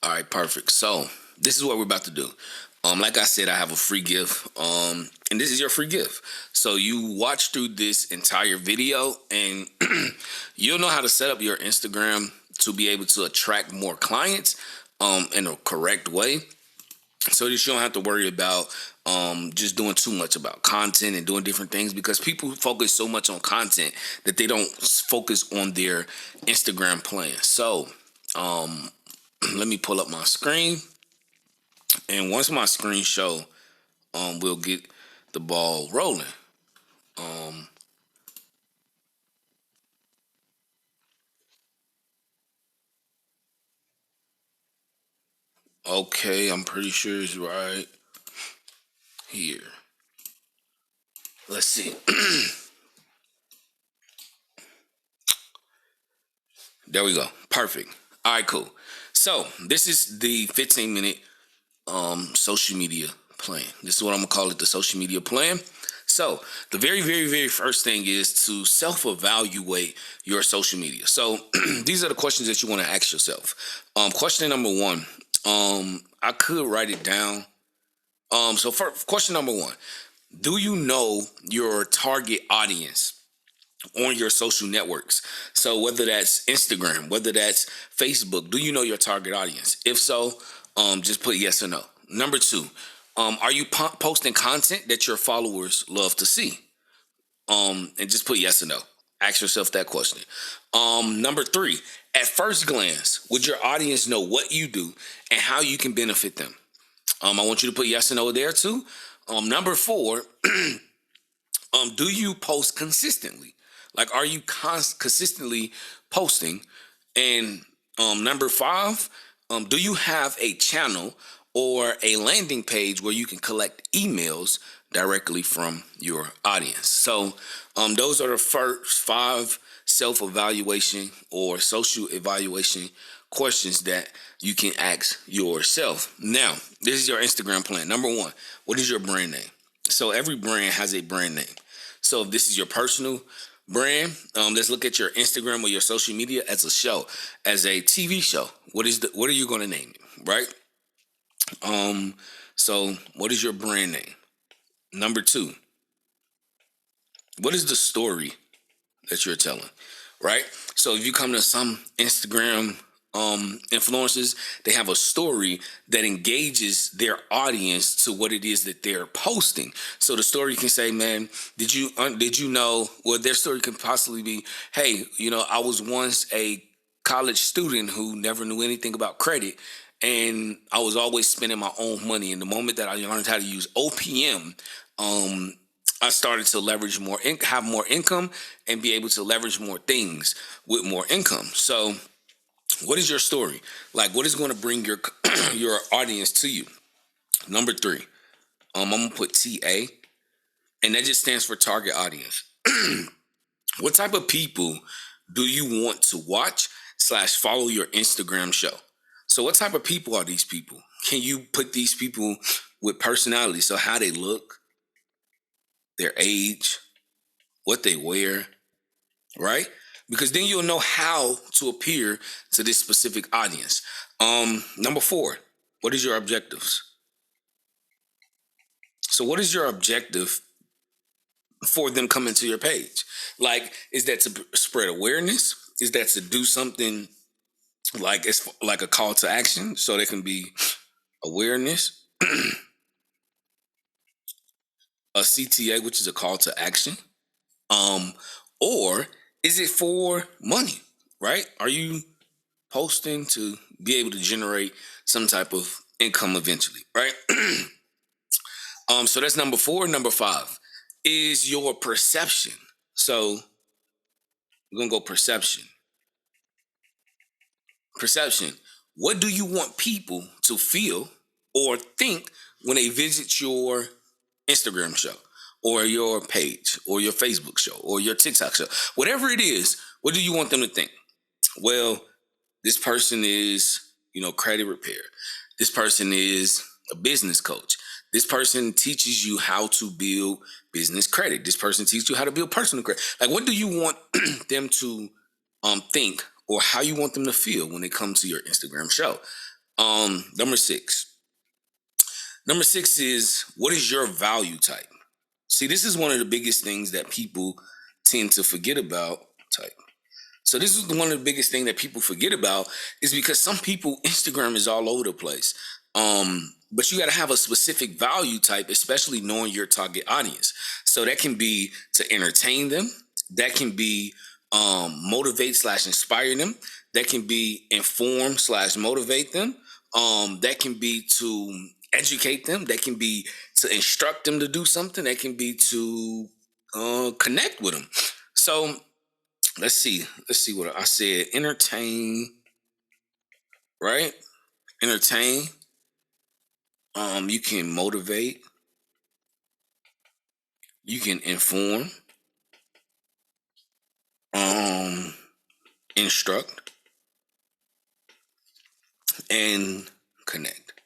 All right, perfect. So this is what we're about to do. Like I said, I have a free gift. And this is your free gift. So you watch through this entire video, and you'll know how to set up your Instagram to be able to attract more clients in a correct way. So that you don't have to worry about just doing too much about content and doing different things, because people focus so much on content that they don't focus on their Instagram plan. So um, let me pull up my screen, and once my screen show, we'll get the ball rolling. Um, okay, I'm pretty sure it's right here. Let's see. There we go. Perfect. All right, cool. So this is the 15-minute social media plan. This is what I'm gonna call it, the social media plan. So the very first thing is to self-evaluate your social media. So these are the questions that you want to ask yourself. Question number one. I could write it down. So for question number one, do you know your target audience on your social networks? So whether that's Instagram, whether that's Facebook, do you know your target audience? If so, just put yes or no. Number two, are you posting content that your followers love to see? And just put yes or no. Ask yourself that question. Number three, at first glance, would your audience know what you do and how you can benefit them? I want you to put yes or no there too. Number four, do you post consistently? Like, are you consistently posting? And number five, do you have a channel or a landing page where you can collect emails directly from your audience? So those are the first five self-evaluation or social evaluation questions that you can ask yourself. Now, this is your Instagram plan. Number one, what is your brand name? So every brand has a brand name. So if this is your personal brand, let's look at your Instagram or your social media as a show, as a TV show. What are you going to name it, right? Um, so what is your brand name? Number two, what is the story that you're telling, right? So if you come to some Instagram influencers, they have a story that engages their audience to what it is that they're posting. So the story can say, man, did you know, well, their story can possibly be, hey, I was once a college student who never knew anything about credit, and I was always spending my own money. And the moment that I learned how to use OPM, I started to leverage have more income, and be able to leverage more things with more income. So, what is your story? Like, what is going to bring your your audience to you? Number three, I'm gonna put TA, and that just stands for target audience. What type of people do you want to watch slash follow your Instagram show? So, what type of people are these people? Can you put these people with personality? So, how they look, their age, what they wear, right? Because then you'll know how to appear to this specific audience. Number four, what is your objectives? So, what is your objective for them coming to your page? Like, is that to spread awareness? Is that to do something like it's like a call to action, so there can be awareness? A CTA, which is a call to action. Um, or is it for money? Right? Are you posting to be able to generate some type of income eventually, right? So that's number four. Number five is your perception. So we're gonna go perception. Perception. What do you want people to feel or think when they visit your Instagram show, or your page, or your Facebook show, or your TikTok show? Whatever it is, what do you want them to think? Well, this person is, credit repair. This person is a business coach. This person teaches you how to build business credit. This person teaches you how to build personal credit. Like, what do you want them to think, or how you want them to feel when they come to your Instagram show? Number six. Number six is, what is your value type? See, this is one of the biggest things that people tend to forget about. Type. So this is one of the biggest thing that people forget about, is because some people, Instagram is all over the place. But you got to have a specific value type, especially knowing your target audience. So that can be to entertain them. That can be motivate slash inspire them. That can be inform slash motivate them. That can be to educate them. That can be to instruct them to do something. That can be to connect with them. So let's see. Let's see what I said. Entertain, right? Entertain. You can motivate. You can inform. Um, Instruct and connect.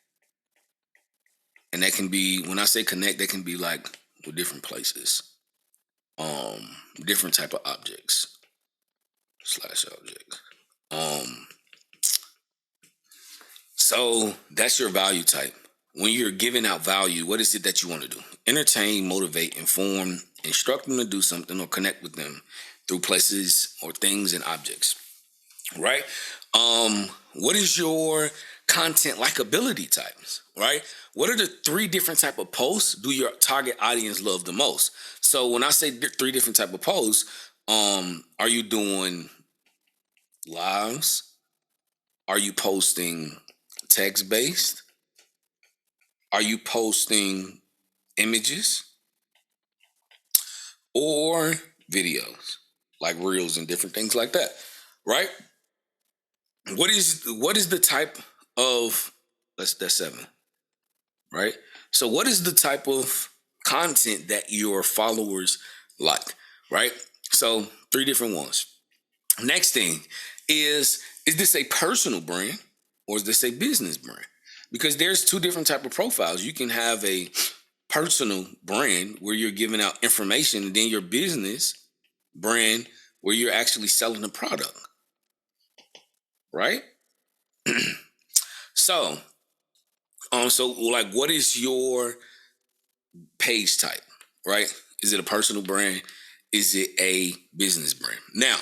And that can be, when I say connect, that can be like with different places, different type of objects slash objects. Um, so that's your value type. When you're giving out value, what is it that you want to do? Entertain, motivate, inform, instruct them to do something, or connect with them through places or things and objects. Right? What is your content likability types? Right? What are the three different type of posts do your target audience love the most? So when I say three different type of posts, are you doing lives? Are you posting text based? Are you posting images or videos like reels and different things like that? Right? What is the type of, that's seven, right? So what is the type of content that your followers like, right? So three different ones. Next thing is this a personal brand or is this a business brand? Because there's two different type of profiles. You can have a personal brand where you're giving out information, and then your business brand where you're actually selling a product, right? So, so like, what is your page type, right? Is it a personal brand? Is it a business brand? Now,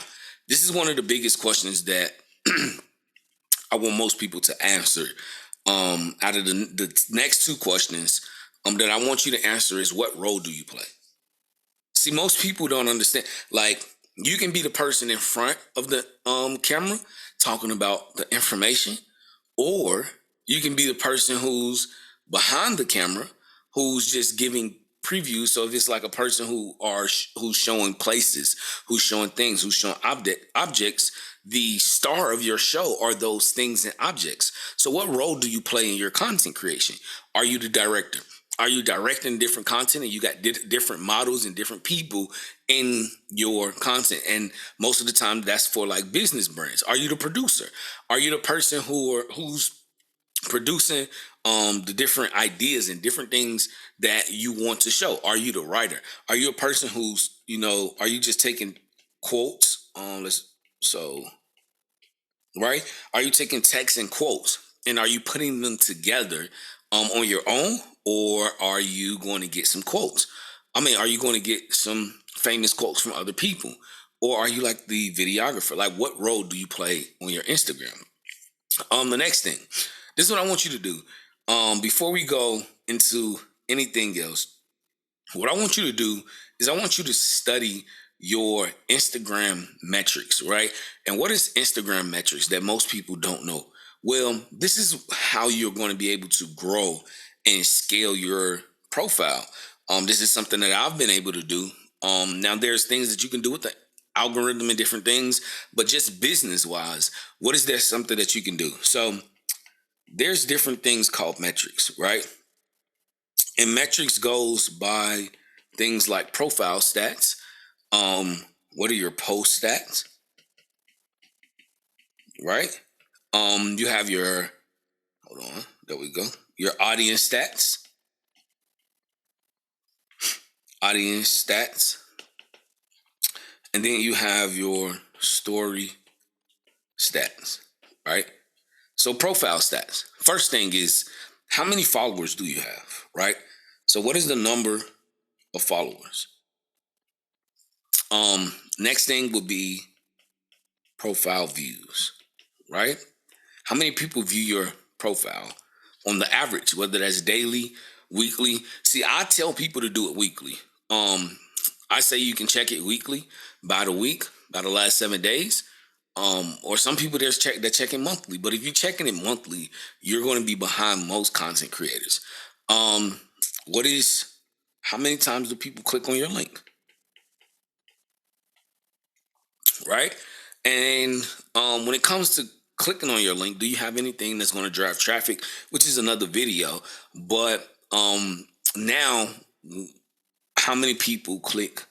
this is one of the biggest questions that I want most people to answer. Out of the next two questions that I want you to answer is, what role do you play? See, most people don't understand. Like, you can be the person in front of the camera talking about the information, or you can be the person who's behind the camera who's just giving previews. So if it's like a person who's showing places, who's showing things, who's showing objects, the star of your show are those things and objects. So what role do you play in your content creation? Are you the director? Are you directing different content, and you got different models and different people in your content? And most of the time that's for like business brands. Are you the producer? Are you the person who's producing the different ideas and different things that you want to show? Are you the writer? Are you a person who's, are you just taking quotes? Let's so right? Are you taking text and quotes, and are you putting them together on your own, or are you going to get some quotes? I mean, are you going to get some famous quotes from other people, or are you like the videographer? Like, what role do you play on your Instagram? The next thing, this is what I want you to do. Before we go into anything else, what I want you to do is I want you to study your Instagram metrics, right? And what is Instagram metrics that most people don't know? Well, this is how you're going to be able to grow and scale your profile. This is something that I've been able to do. Now there's things that you can do with the algorithm and different things, but just business wise, what is there something that you can do? So there's different things called metrics, right? And metrics goes by things like profile stats. What are your post stats? Right? You have your, hold on, there we go. Your audience stats. Audience stats. And then you have your story stats, right? So profile stats. First thing is how many followers do you have, right? So what is the number of followers? Next thing would be profile views, right? How many people view your profile on the average, whether that's daily, weekly? See, I tell people to do it weekly. Um, I say you can check it weekly, by the week, by the last 7 days. Or some people there's check that check it monthly. But if you're checking it monthly, you're going to be behind most content creators. Um, what is how many times do people click on your link? Right? And when it comes to clicking on your link, do you have anything that's going to drive traffic? Which is another video. But now, how many people click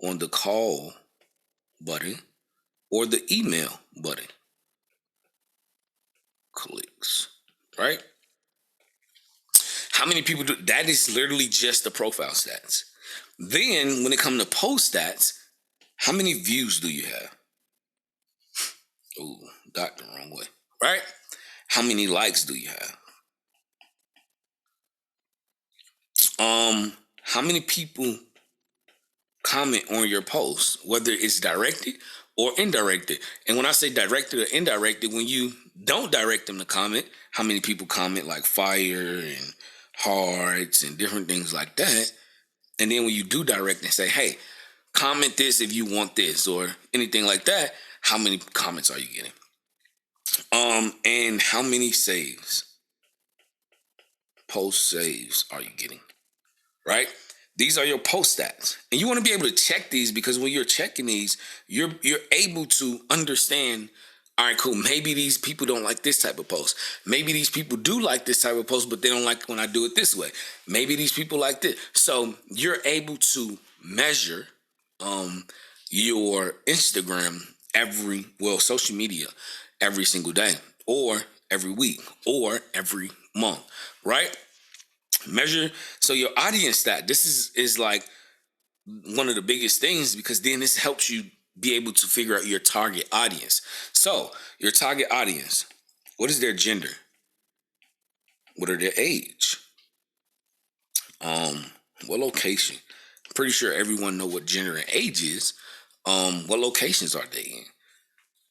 on the call button or the email button? Clicks, right? How many people do that? Is literally just the profile stats. Then, when it comes to post stats, how many views do you have? Ooh, got the wrong way, right? How many likes do you have? How many people comment on your post, whether it's directed or indirected? And when I say directed or indirected, when you don't direct them to comment, how many people comment like fire and hearts and different things like that? And then when you do direct and say, hey, comment this if you want this or anything like that, how many comments are you getting? And how many saves, post saves are you getting? Right? These are your post stats. And you want to be able to check these because when you're checking these, you're able to understand, all right, cool. Maybe these people don't like this type of post. Maybe these people do like this type of post, but they don't like when I do it this way. Maybe these people like this. So you're able to measure your Instagram social media every single day or every week or every month, right? Measure. So your audience stat, this is like one of the biggest things because then this helps you be able to figure out your target audience. So your target audience, what is their gender? What are their age? What location? Pretty sure everyone know what gender and age is. What locations are they in?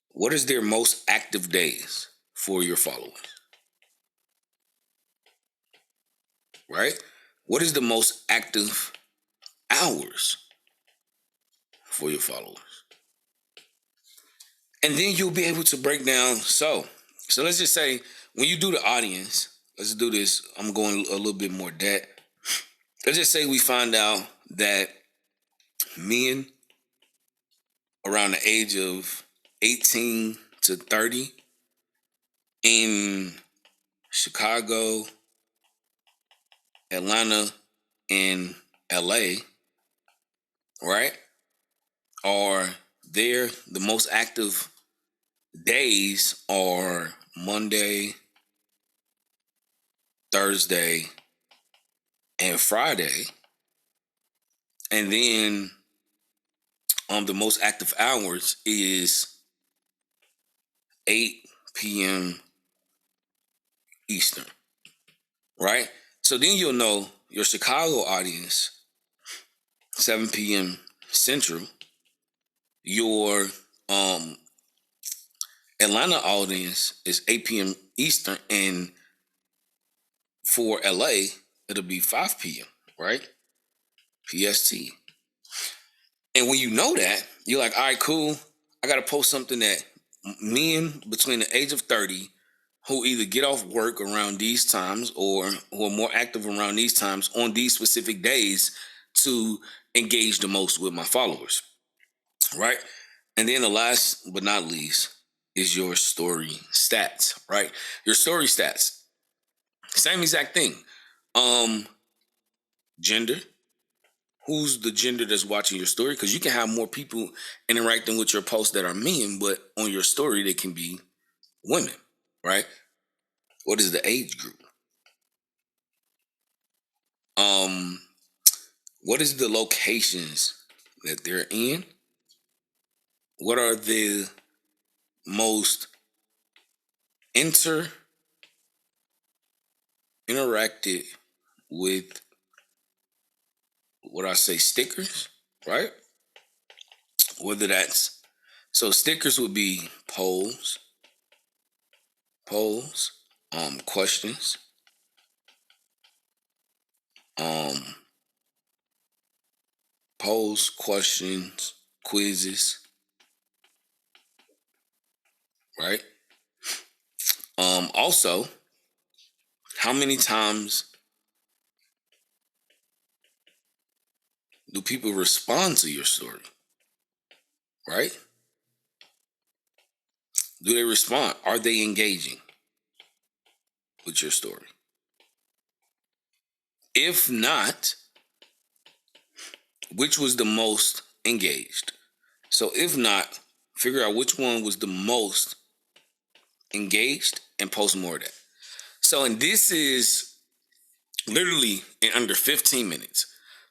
What is their most active days for your followers? Right? What is the most active hours for your followers? And then you'll be able to break down. So let's just say when you do the audience, let's do this. I'm going a little bit more depth. Let's just say we find out that men around the age of 18 to 30 in Chicago, Atlanta, and LA, right, are there. The most active days are Monday, Thursday, and Friday. And then the most active hours is 8 p.m. Eastern, right? So then you'll know your Chicago audience, 7 p.m. Central, your Atlanta audience is 8 p.m. Eastern, and for LA, it'll be 5 p.m., right? PST. And when you know that, you're like, all right, cool. I got to post something that men between the age of 30 who either get off work around these times or who are more active around these times on these specific days to engage the most with my followers, right? And then the last but not least is your story stats, right? Your story stats, same exact thing. Um, Gender, who's the gender that's watching your story? Because you can have more people interacting with your posts that are men, but on your story they can be women, right? What is the age group? Um, what is the locations that they're in? What are the most interacted with what I say stickers, right? Whether that's so stickers would be polls, questions, um, polls, questions, quizzes, right? Also, how many times do people respond to your story, right? Do they respond? Are they engaging with your story? If not, which was the most engaged? So if not, figure out which one was the most engaged and post more of that. So, and this is literally in under 15 minutes.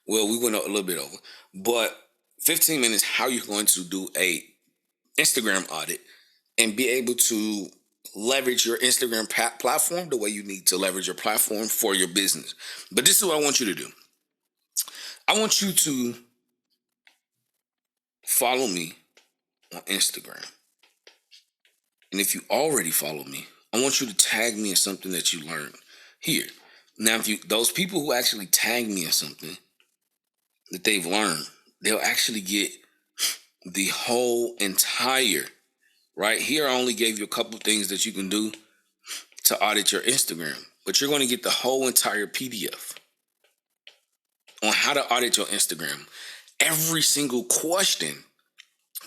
Well, we went a little bit over, but 15 minutes, how you're going to do a Instagram audit and be able to leverage your Instagram platform the way you need to leverage your platform for your business. But this is what I want you to do. I want you to follow me on Instagram. And if you already follow me, I want you to tag me in something that you learned here. Now, if you those people who actually tag me in something that they've learned, they'll actually get the whole entire, right? Here I only gave you a couple things that you can do to audit your Instagram, but you're going to get the whole entire PDF on how to audit your Instagram. Every single question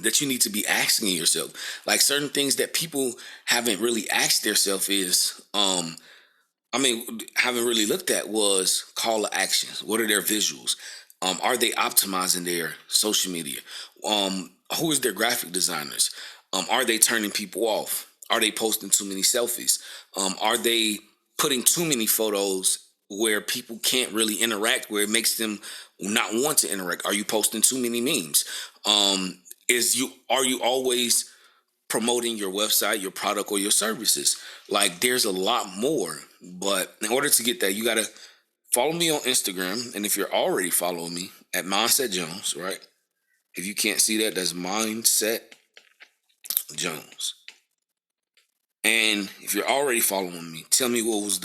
that you need to be asking yourself, like certain things that people haven't really asked themselves is, haven't really looked at was call to actions. What are their visuals? Are they optimizing their social media? Who is their graphic designers? Are they turning people off? Are they posting too many selfies? Are they putting too many photos where people can't really interact, where it makes them not want to interact? Are you posting too many memes? Are you always promoting your website, your product, or your services? Like there's a lot more, but in order to get that, you gotta follow me on Instagram. And if you're already following me at Mindset Jones, right? If you can't see that, that's Mindset Jones. And if you're already following me, tell me what was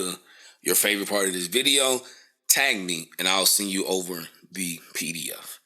your favorite part of this video. Tag me and I'll send you over the PDF.